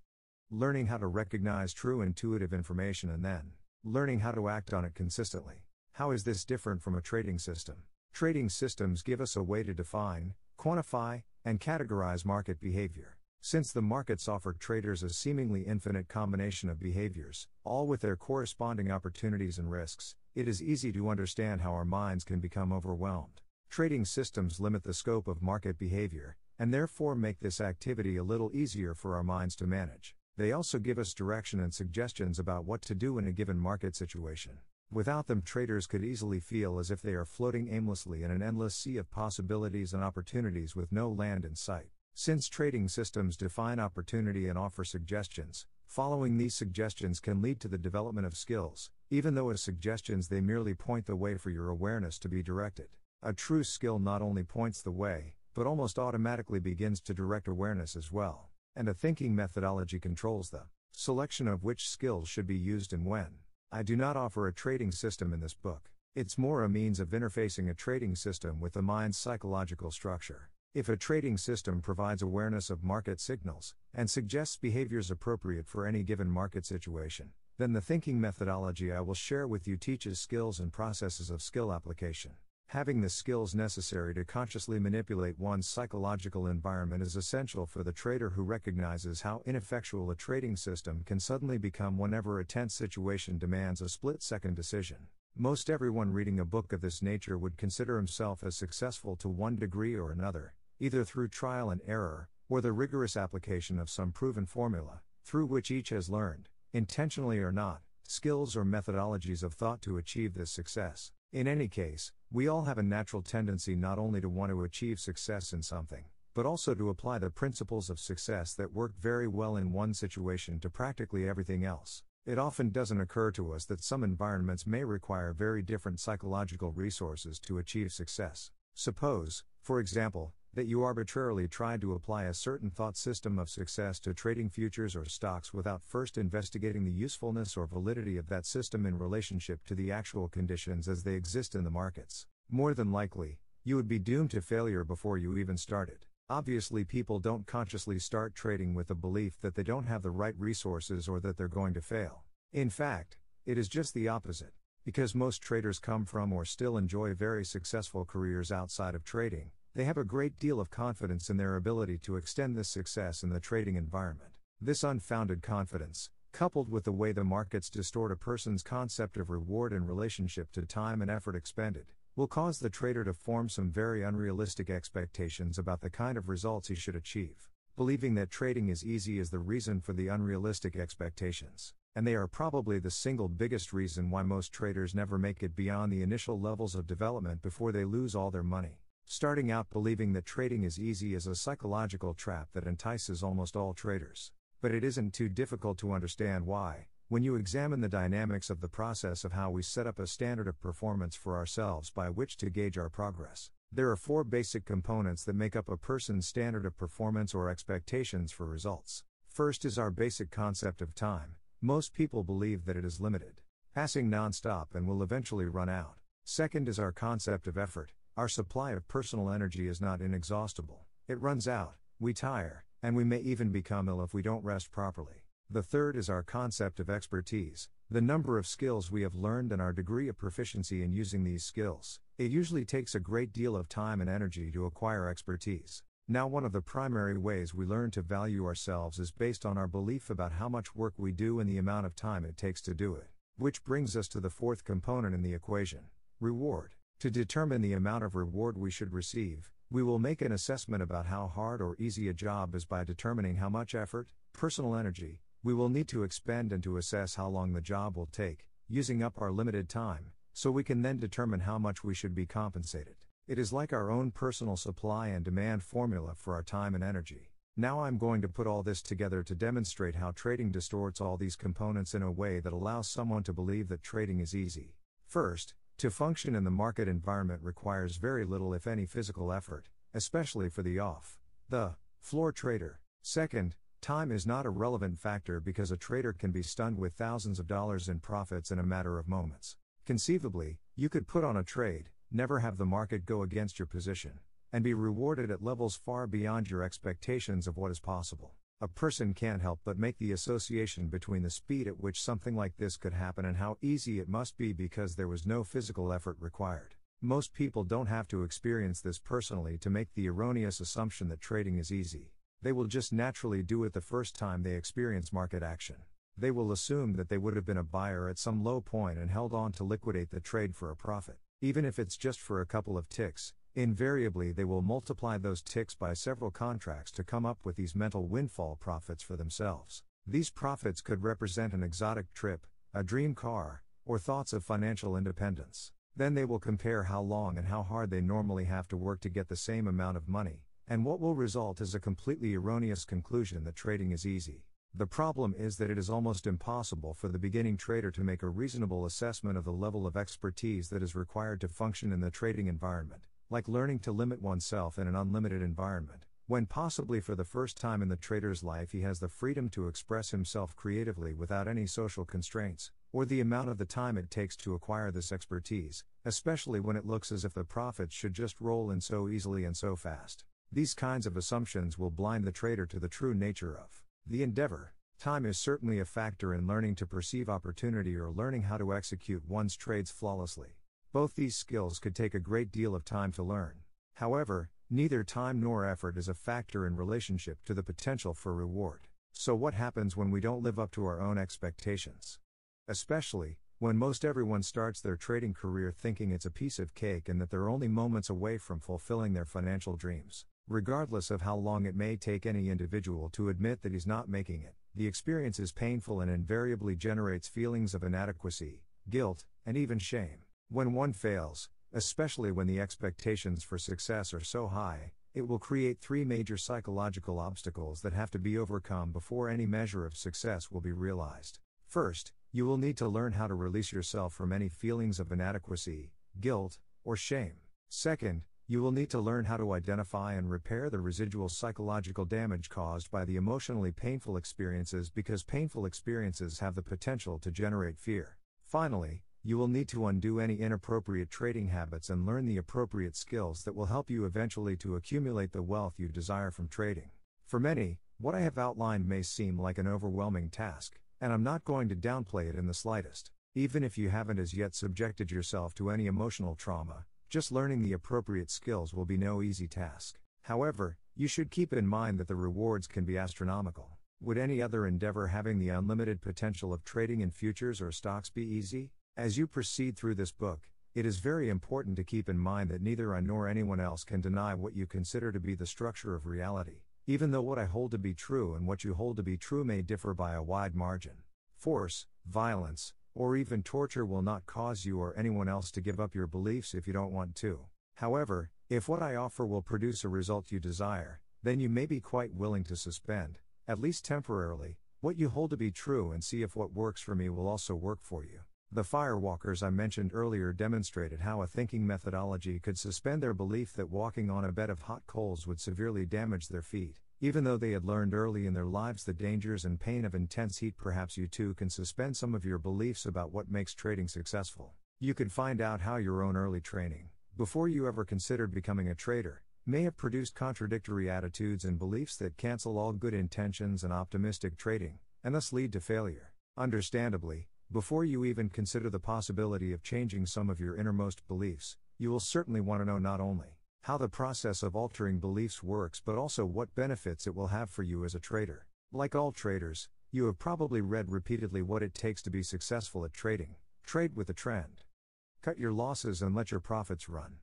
Learning how to recognize true intuitive information and then learning how to act on it consistently. How is this different from a trading system? Trading systems give us a way to define, quantify, and categorize market behavior. Since the markets offer traders a seemingly infinite combination of behaviors, all with their corresponding opportunities and risks, it is easy to understand how our minds can become overwhelmed. Trading systems limit the scope of market behavior, and therefore make this activity a little easier for our minds to manage. They also give us direction and suggestions about what to do in a given market situation. Without them, traders could easily feel as if they are floating aimlessly in an endless sea of possibilities and opportunities with no land in sight. Since trading systems define opportunity and offer suggestions, following these suggestions can lead to the development of skills, even though as suggestions they merely point the way for your awareness to be directed. A true skill not only points the way, but almost automatically begins to direct awareness as well. And a thinking methodology controls the selection of which skills should be used and when. I do not offer a trading system in this book. It's more a means of interfacing a trading system with the mind's psychological structure. If a trading system provides awareness of market signals, and suggests behaviors appropriate for any given market situation, then the thinking methodology I will share with you teaches skills and processes of skill application. Having the skills necessary to consciously manipulate one's psychological environment is essential for the trader who recognizes how ineffectual a trading system can suddenly become whenever a tense situation demands a split-second decision. Most everyone reading a book of this nature would consider himself as successful to one degree or another, either through trial and error, or the rigorous application of some proven formula, through which each has learned, intentionally or not, skills or methodologies of thought to achieve this success. In any case, we all have a natural tendency not only to want to achieve success in something, but also to apply the principles of success that work very well in one situation to practically everything else. It often doesn't occur to us that some environments may require very different psychological resources to achieve success. Suppose, for example, that you arbitrarily tried to apply a certain thought system of success to trading futures or stocks without first investigating the usefulness or validity of that system in relationship to the actual conditions as they exist in the markets. More than likely, you would be doomed to failure before you even started. Obviously, people don't consciously start trading with the belief that they don't have the right resources or that they're going to fail. In fact, it is just the opposite. Because most traders come from or still enjoy very successful careers outside of trading, they have a great deal of confidence in their ability to extend this success in the trading environment. This unfounded confidence, coupled with the way the markets distort a person's concept of reward in relationship to time and effort expended, will cause the trader to form some very unrealistic expectations about the kind of results he should achieve. Believing that trading is easy is the reason for the unrealistic expectations, and they are probably the single biggest reason why most traders never make it beyond the initial levels of development before they lose all their money. Starting out believing that trading is easy is a psychological trap that entices almost all traders. But it isn't too difficult to understand why, when you examine the dynamics of the process of how we set up a standard of performance for ourselves by which to gauge our progress. There are 4 basic components that make up a person's standard of performance or expectations for results. First is our basic concept of time. Most people believe that it is limited, passing non-stop and will eventually run out. Second is our concept of effort. Our supply of personal energy is not inexhaustible. It runs out, we tire, and we may even become ill if we don't rest properly. The third is our concept of expertise, the number of skills we have learned and our degree of proficiency in using these skills. It usually takes a great deal of time and energy to acquire expertise. Now, one of the primary ways we learn to value ourselves is based on our belief about how much work we do and the amount of time it takes to do it. Which brings us to the 4th component in the equation, reward. To determine the amount of reward we should receive, we will make an assessment about how hard or easy a job is by determining how much effort, personal energy, we will need to expend and to assess how long the job will take, using up our limited time, so we can then determine how much we should be compensated. It is like our own personal supply and demand formula for our time and energy. Now I'm going to put all this together to demonstrate how trading distorts all these components in a way that allows someone to believe that trading is easy. First, to function in the market environment requires very little if any physical effort, especially for the floor trader. Second, time is not a relevant factor because a trader can be stunned with thousands of dollars in profits in a matter of moments. Conceivably, you could put on a trade, never have the market go against your position, and be rewarded at levels far beyond your expectations of what is possible. A person can't help but make the association between the speed at which something like this could happen and how easy it must be because there was no physical effort required. Most people don't have to experience this personally to make the erroneous assumption that trading is easy. They will just naturally do it the first time they experience market action. They will assume that they would have been a buyer at some low point and held on to liquidate the trade for a profit. Even if it's just for a couple of ticks, invariably they will multiply those ticks by several contracts to come up with these mental windfall profits for themselves. These profits could represent an exotic trip, a dream car, or thoughts of financial independence. Then they will compare how long and how hard they normally have to work to get the same amount of money, and what will result is a completely erroneous conclusion that trading is easy. The problem is that it is almost impossible for the beginning trader to make a reasonable assessment of the level of expertise that is required to function in the trading environment, like learning to limit oneself in an unlimited environment, when possibly for the first time in the trader's life he has the freedom to express himself creatively without any social constraints, or the amount of the time it takes to acquire this expertise, especially when it looks as if the profits should just roll in so easily and so fast. These kinds of assumptions will blind the trader to the true nature of the endeavor. Time is certainly a factor in learning to perceive opportunity or learning how to execute one's trades flawlessly. Both these skills could take a great deal of time to learn. However, neither time nor effort is a factor in relationship to the potential for reward. So what happens when we don't live up to our own expectations? Especially, when most everyone starts their trading career thinking it's a piece of cake and that they're only moments away from fulfilling their financial dreams. Regardless of how long it may take any individual to admit that he's not making it, the experience is painful and invariably generates feelings of inadequacy, guilt, and even shame. When one fails, especially when the expectations for success are so high, It will create 3 major psychological obstacles that have to be overcome before any measure of success will be realized. First, you will need to learn how to release yourself from any feelings of inadequacy, guilt, or shame. Second, you will need to learn how to identify and repair the residual psychological damage caused by the emotionally painful experiences, because painful experiences have the potential to generate fear. Finally, you will need to undo any inappropriate trading habits and learn the appropriate skills that will help you eventually to accumulate the wealth you desire from trading. For many, what I have outlined may seem like an overwhelming task, and I'm not going to downplay it in the slightest. Even if you haven't as yet subjected yourself to any emotional trauma, just learning the appropriate skills will be no easy task. However, you should keep in mind that the rewards can be astronomical. Would any other endeavor having the unlimited potential of trading in futures or stocks be easy? As you proceed through this book, it is very important to keep in mind that neither I nor anyone else can deny what you consider to be the structure of reality, even though what I hold to be true and what you hold to be true may differ by a wide margin. Force, violence, or even torture will not cause you or anyone else to give up your beliefs if you don't want to. However, if what I offer will produce a result you desire, then you may be quite willing to suspend, at least temporarily, what you hold to be true and see if what works for me will also work for you. The firewalkers I mentioned earlier demonstrated how a thinking methodology could suspend their belief that walking on a bed of hot coals would severely damage their feet, even though they had learned early in their lives the dangers and pain of intense heat. Perhaps you too can suspend some of your beliefs about what makes trading successful. You could find out how your own early training, before you ever considered becoming a trader, may have produced contradictory attitudes and beliefs that cancel all good intentions and optimistic trading, and thus lead to failure. Understandably, before you even consider the possibility of changing some of your innermost beliefs, you will certainly want to know not only how the process of altering beliefs works but also what benefits it will have for you as a trader. Like all traders, you have probably read repeatedly what it takes to be successful at trading. Trade with the trend. Cut your losses and let your profits run.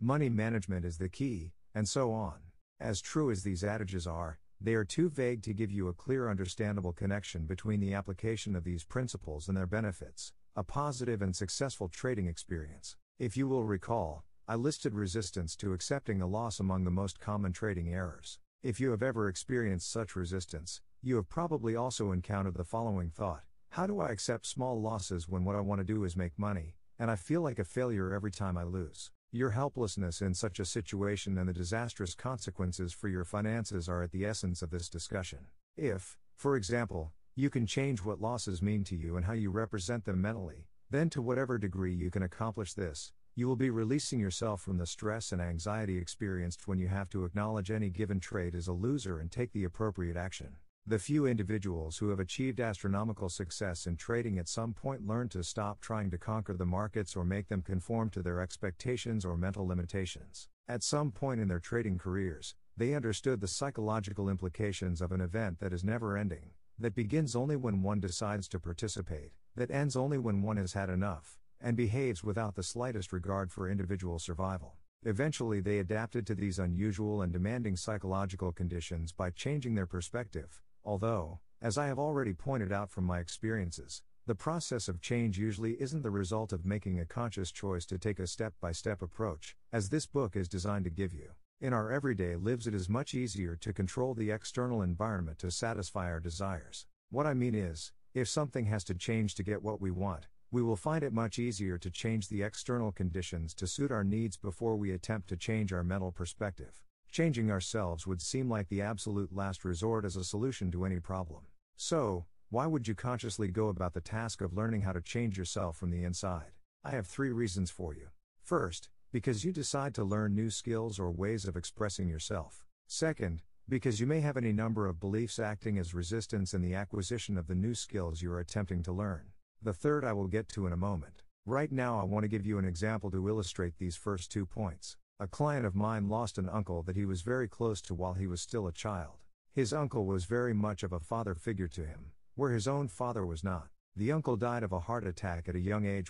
Money management is the key, and so on. As true as these adages are, they are too vague to give you a clear, understandable connection between the application of these principles and their benefits, a positive and successful trading experience. If you will recall, I listed resistance to accepting a loss among the most common trading errors. If you have ever experienced such resistance, you have probably also encountered the following thought: how do I accept small losses when what I want to do is make money, and I feel like a failure every time I lose? Your helplessness in such a situation and the disastrous consequences for your finances are at the essence of this discussion. If, for example, you can change what losses mean to you and how you represent them mentally, then to whatever degree you can accomplish this, you will be releasing yourself from the stress and anxiety experienced when you have to acknowledge any given trade as a loser and take the appropriate action. The few individuals who have achieved astronomical success in trading at some point learned to stop trying to conquer the markets or make them conform to their expectations or mental limitations. At some point in their trading careers, they understood the psychological implications of an event that is never ending, that begins only when one decides to participate, that ends only when one has had enough, and behaves without the slightest regard for individual survival. Eventually they adapted to these unusual and demanding psychological conditions by changing their perspective. Although, as I have already pointed out from my experiences, the process of change usually isn't the result of making a conscious choice to take a step-by-step approach, as this book is designed to give you. In our everyday lives it is much easier to control the external environment to satisfy our desires. What I mean is, if something has to change to get what we want, we will find it much easier to change the external conditions to suit our needs before we attempt to change our mental perspective. Changing ourselves would seem like the absolute last resort as a solution to any problem. So, why would you consciously go about the task of learning how to change yourself from the inside? I have 3 reasons for you. First, because you decide to learn new skills or ways of expressing yourself. Second, because you may have any number of beliefs acting as resistance in the acquisition of the new skills you are attempting to learn. The third I will get to in a moment. Right now I want to give you an example to illustrate these first 2 points. A client of mine lost an uncle that he was very close to while he was still a child. His uncle was very much of a father figure to him, where his own father was not. The uncle died of a heart attack at a young age